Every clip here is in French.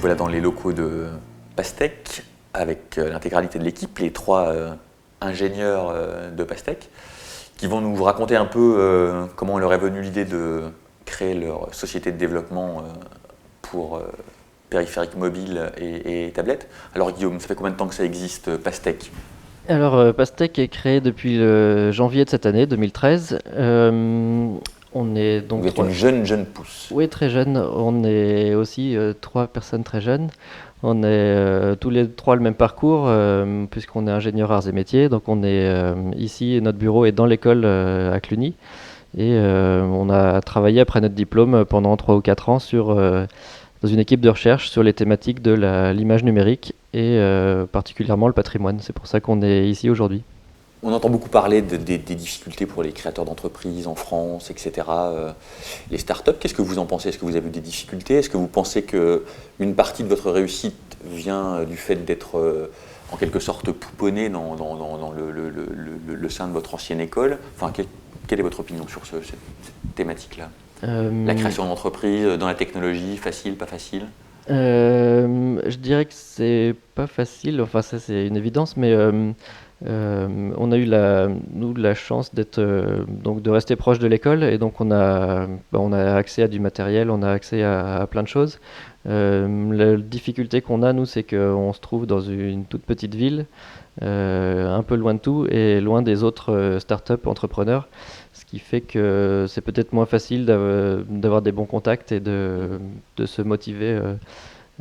voilà dans les locaux de Pastèque avec l'intégralité de l'équipe, les 3 ingénieurs de Pastèque, qui vont nous raconter un peu comment leur est venue l'idée de créer leur société de développement pour périphériques mobiles et tablettes. Alors Guillaume, ça fait combien de temps que ça existe, Pastèque ? Alors, Pastèque est créé depuis le janvier de cette année, 2013. On est donc Vous êtes une jeune pousse. Oui, très jeune. On est aussi 3 personnes très jeunes. On est tous les 3 le même parcours, puisqu'on est ingénieur arts et métiers. Donc on est ici, notre bureau est dans l'école à Cluny. Et on a travaillé après notre diplôme pendant 3 ou 4 ans dans une équipe de recherche sur les thématiques de l'image numérique et particulièrement le patrimoine. C'est pour ça qu'on est ici aujourd'hui. On entend beaucoup parler des difficultés pour les créateurs d'entreprises en France, etc. Les startups, qu'est-ce que vous en pensez ? Est-ce que vous avez eu des difficultés ? Est-ce que vous pensez qu'une partie de votre réussite vient du fait d'être en quelque sorte pouponné dans le sein de votre ancienne école ? Enfin, quelle est votre opinion sur cette thématique-là ? La création d'entreprise dans la technologie, facile, pas facile ? Je dirais que c'est pas facile, enfin ça c'est une évidence, mais on a eu la chance donc de rester proche de l'école et donc on a accès à du matériel, on a accès à plein de choses. La difficulté qu'on a nous, c'est qu'on se trouve dans une toute petite ville, un peu loin de tout et loin des autres startups entrepreneurs, ce qui fait que c'est peut-être moins facile d'avoir des bons contacts et de se motiver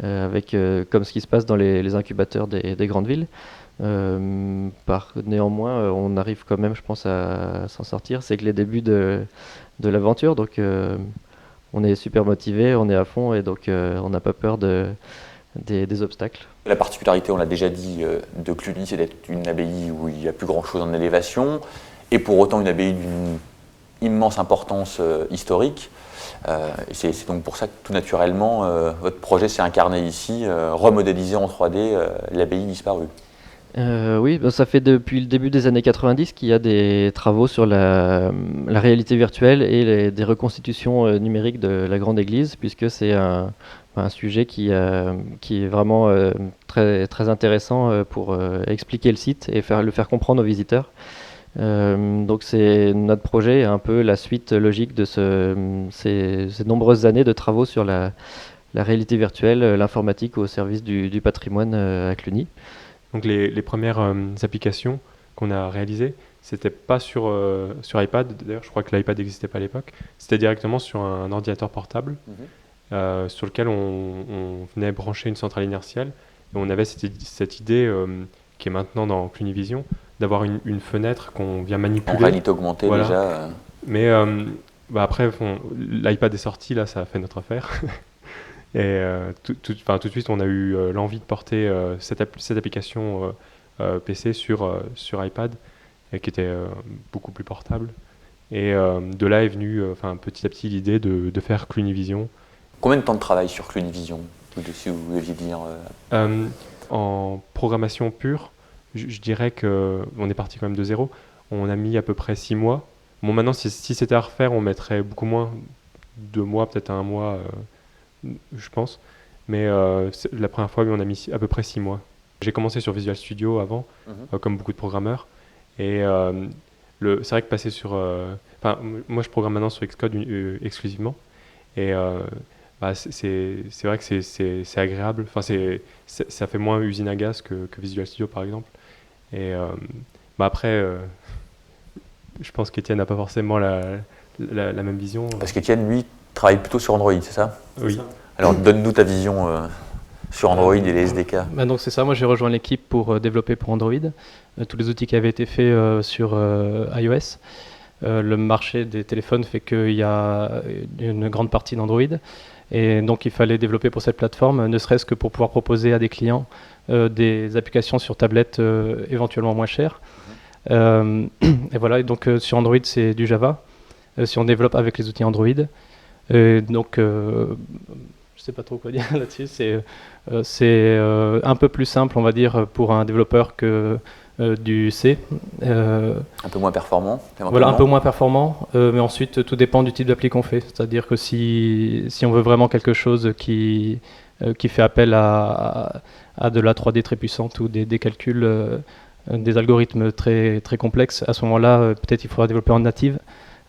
avec comme ce qui se passe dans les incubateurs des grandes villes. Néanmoins, on arrive quand même, je pense, à s'en sortir. C'est que les débuts de l'aventure, donc on est super motivé, on est à fond et donc on n'a pas peur des obstacles. La particularité, on l'a déjà dit, de Cluny, c'est d'être une abbaye où il n'y a plus grand-chose en élévation, et pour autant une abbaye d'une immense importance historique. C'est donc pour ça que tout naturellement, votre projet s'est incarné ici, remodéliser en 3D l'abbaye disparue. Oui, ça fait depuis le début des années 90 qu'il y a des travaux sur la réalité virtuelle et des reconstitutions numériques de la grande église, puisque c'est un sujet qui est vraiment très, très intéressant pour expliquer le site et le faire comprendre aux visiteurs. Donc notre projet est un peu la suite logique de ces nombreuses années de travaux sur la réalité virtuelle, l'informatique au service du patrimoine à Cluny. Donc les premières applications qu'on a réalisées, c'était pas sur iPad, d'ailleurs je crois que l'iPad n'existait pas à l'époque, c'était directement sur un ordinateur portable sur lequel on venait brancher une centrale inertielle et on avait cette idée qui est maintenant dans Clunyvision d'avoir une fenêtre qu'on vient manipuler. En réalité augmentée voilà. Déjà. Mais après l'iPad est sorti, là ça a fait notre affaire. Et tout de suite, on a eu l'envie de porter cette application PC sur iPad, qui était beaucoup plus portable. Et de là est venue petit à petit l'idée de faire Clunyvision. Combien de temps de travail sur Clunyvision, si vous deviez dire En programmation pure, je dirais qu'on est parti quand même de zéro. On a mis à peu près 6 mois. Bon, maintenant, si c'était à refaire, on mettrait beaucoup moins, 2 mois, peut-être 1 mois. Je pense, mais la première fois on a mis à peu près 6 mois. J'ai commencé sur Visual Studio avant, comme beaucoup de programmeurs, et c'est vrai que passer sur... moi je programme maintenant sur Xcode exclusivement, et c'est vrai que c'est agréable, ça fait moins usine à gaz que Visual Studio par exemple, et après, je pense qu'Étienne n'a pas forcément la même vision. Parce qu'Étienne, lui, travaille plutôt sur Android, c'est ça ? Oui. Alors donne-nous ta vision sur Android et les SDK. Donc c'est ça, moi j'ai rejoint l'équipe pour développer pour Android tous les outils qui avaient été faits sur iOS. Le marché des téléphones fait qu'il y a une grande partie d'Android et donc il fallait développer pour cette plateforme, ne serait-ce que pour pouvoir proposer à des clients des applications sur tablette éventuellement moins chères. Et voilà, et donc sur Android c'est du Java, si on développe avec les outils Android. Donc, je sais pas trop quoi dire là-dessus. C'est un peu plus simple, on va dire, pour un développeur que du C. Un peu moins performant. Voilà, un peu moins performant. Mais ensuite, tout dépend du type d'appli qu'on fait. C'est-à-dire que si on veut vraiment quelque chose qui qui fait appel à de la 3D très puissante ou des calculs, des algorithmes très, très complexes, à ce moment-là, peut-être il faudra développer en native.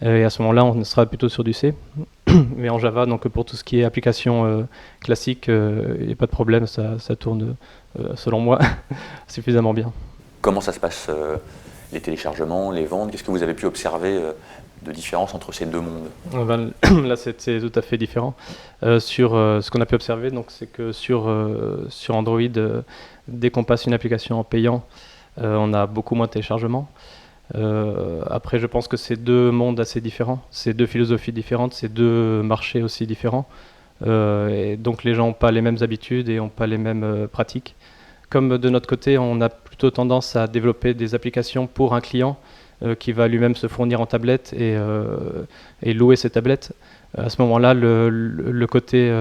Et à ce moment-là, on sera plutôt sur du C. Mais en Java, donc pour tout ce qui est application classique, il n'y a pas de problème, ça tourne, selon moi, suffisamment bien. Comment ça se passe, les téléchargements, les ventes? Qu'est-ce que vous avez pu observer de différence entre ces deux mondes? Là, c'est tout à fait différent. Sur ce qu'on a pu observer, donc, c'est que sur Android, dès qu'on passe une application en payant, on a beaucoup moins de téléchargements. Après, je pense que c'est deux mondes assez différents, c'est deux philosophies différentes, c'est deux marchés aussi différents. Et donc les gens n'ont pas les mêmes habitudes et n'ont pas les mêmes pratiques. Comme de notre côté, on a plutôt tendance à développer des applications pour un client qui va lui-même se fournir en tablette et louer ses tablettes. À ce moment-là, le côté,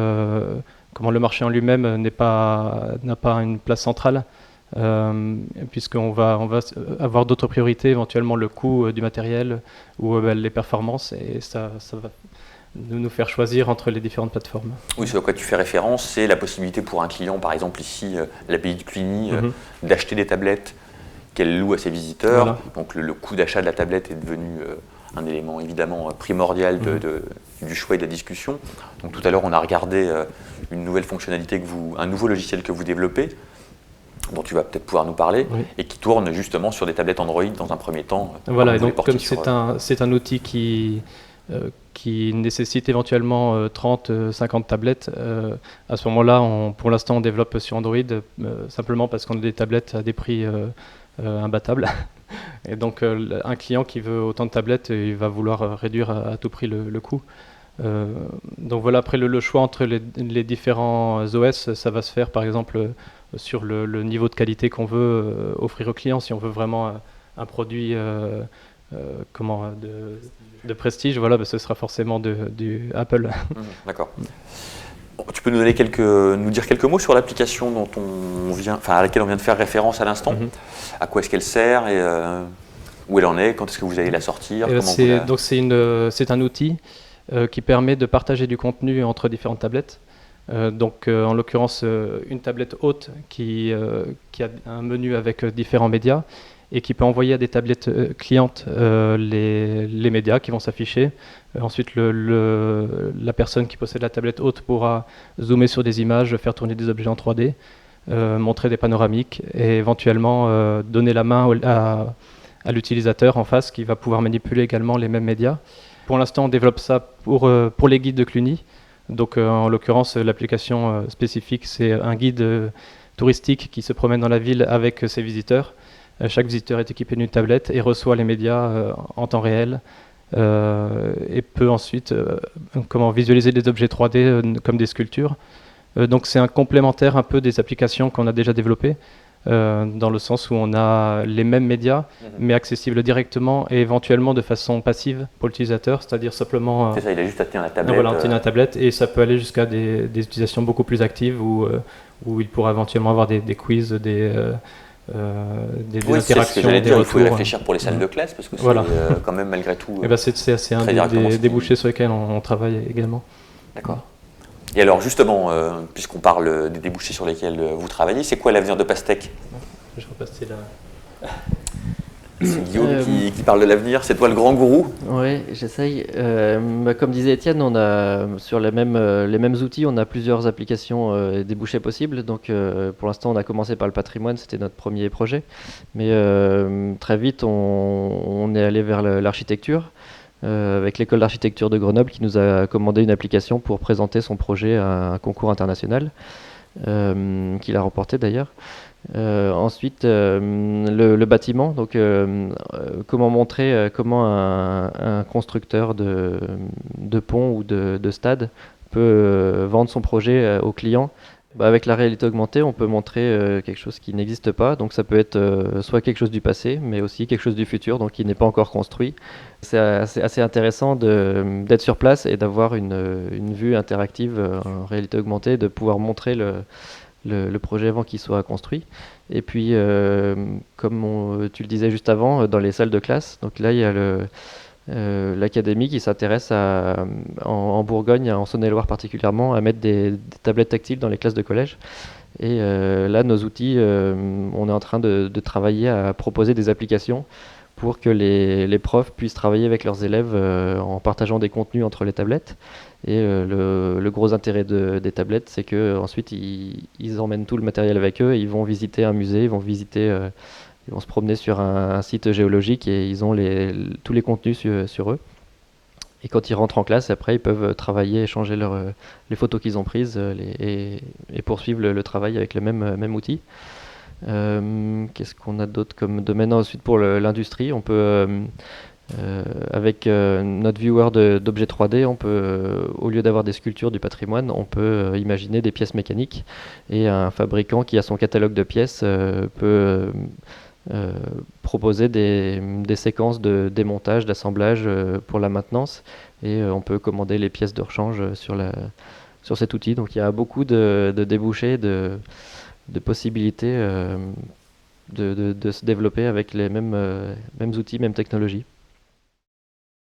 comment le marché en lui-même n'a pas une place centrale. Puisqu'on va avoir d'autres priorités, éventuellement le coût du matériel ou les performances, et ça va nous faire choisir entre les différentes plateformes. Oui, ce à quoi tu fais référence, c'est la possibilité pour un client, par exemple ici, l'abbaye de Cluny, d'acheter des tablettes qu'elle loue à ses visiteurs. Voilà. Donc le coût d'achat de la tablette est devenu un élément évidemment primordial du choix et de la discussion. Donc tout à l'heure, on a regardé une nouvelle fonctionnalité, un nouveau logiciel que vous développez, dont tu vas peut-être pouvoir nous parler, et qui tourne justement sur des tablettes Android dans un premier temps. Voilà, et donc comme c'est un outil qui nécessite éventuellement 30-50 tablettes, à ce moment-là, pour l'instant, on développe sur Android simplement parce qu'on a des tablettes à des prix imbattables. Et donc un client qui veut autant de tablettes, il va vouloir réduire à tout prix le coût. Donc voilà, après le choix entre les différents OS, ça va se faire par exemple sur le niveau de qualité qu'on veut offrir au client. Si on veut vraiment un produit de prestige, voilà, ce sera forcément du Apple. D'accord. Tu peux nous dire quelques mots sur l'application à laquelle on vient de faire référence à l'instant. À quoi est-ce qu'elle sert et où elle en est? Quand est-ce que vous allez la sortir? Donc c'est un outil qui permet de partager du contenu entre différentes tablettes. En l'occurrence, une tablette haute qui a un menu avec différents médias et qui peut envoyer à des tablettes clientes les médias qui vont s'afficher. Ensuite, la personne qui possède la tablette haute pourra zoomer sur des images, faire tourner des objets en 3D, montrer des panoramiques et éventuellement donner la main à l'utilisateur en face qui va pouvoir manipuler également les mêmes médias. Pour l'instant, on développe ça pour les guides de Cluny. Donc en l'occurrence, l'application spécifique, c'est un guide touristique qui se promène dans la ville avec ses visiteurs. Chaque visiteur est équipé d'une tablette et reçoit les médias en temps réel et peut ensuite visualiser des objets 3D comme des sculptures. Donc c'est un complémentaire un peu des applications qu'on a déjà développées, dans le sens où on a les mêmes médias, mais accessibles directement et éventuellement de façon passive pour l'utilisateur, c'est-à-dire simplement... c'est ça, il a juste à tenir la tablette. Voilà, tenir la tablette, et ça peut aller jusqu'à des utilisations beaucoup plus actives où il pourra éventuellement avoir des quiz, des interactions, des retours. Il faut y réfléchir pour les salles de classe, parce que c'est quand même malgré tout c'est un des débouchés sur lesquels on travaille également. D'accord. Et alors justement, puisqu'on parle des débouchés sur lesquels vous travaillez, c'est quoi l'avenir de Pastèque? Je vais repasser là. C'est Guillaume qui parle de l'avenir, c'est toi le grand gourou? Oui, j'essaye. Comme disait Étienne, on a sur les mêmes outils, on a plusieurs applications et débouchés possibles. Donc pour l'instant, on a commencé par le patrimoine, c'était notre premier projet. Mais très vite, on est allé vers l'architecture. Avec l'école d'architecture de Grenoble qui nous a commandé une application pour présenter son projet à un concours international qu'il a remporté d'ailleurs. Ensuite, le bâtiment, donc comment montrer comment un constructeur de pont ou de stade peut vendre son projet aux clients. Avec la réalité augmentée, on peut montrer quelque chose qui n'existe pas. Donc ça peut être soit quelque chose du passé, mais aussi quelque chose du futur, donc qui n'est pas encore construit. C'est assez intéressant d'être sur place et d'avoir une vue interactive en réalité augmentée, de pouvoir montrer le projet avant qu'il soit construit. Et puis, comme tu le disais juste avant, dans les salles de classe, donc là il y a l'académie qui s'intéresse en Bourgogne, en Saône-et-Loire particulièrement, à mettre des tablettes tactiles dans les classes de collège. Et là, nos outils, on est en train de travailler à proposer des applications pour que les profs puissent travailler avec leurs élèves en partageant des contenus entre les tablettes. Et le gros intérêt des tablettes, c'est qu'ensuite, ils emmènent tout le matériel avec eux, et ils vont visiter un musée, ils vont se promener sur un site géologique et ils ont tous les contenus sur eux. Et quand ils rentrent en classe, après, ils peuvent travailler, échanger les photos qu'ils ont prises et poursuivre le travail avec le même outil. Qu'est-ce qu'on a d'autre comme domaine? Ensuite, pour l'industrie, on peut, avec notre viewer d'objets 3D, on peut, au lieu d'avoir des sculptures du patrimoine, on peut imaginer des pièces mécaniques. Et un fabricant qui a son catalogue de pièces peut proposer des séquences de démontage, d'assemblage pour la maintenance, et on peut commander les pièces de rechange sur cet outil. Donc il y a beaucoup de débouchés, de possibilités de se développer avec les mêmes outils, mêmes technologies.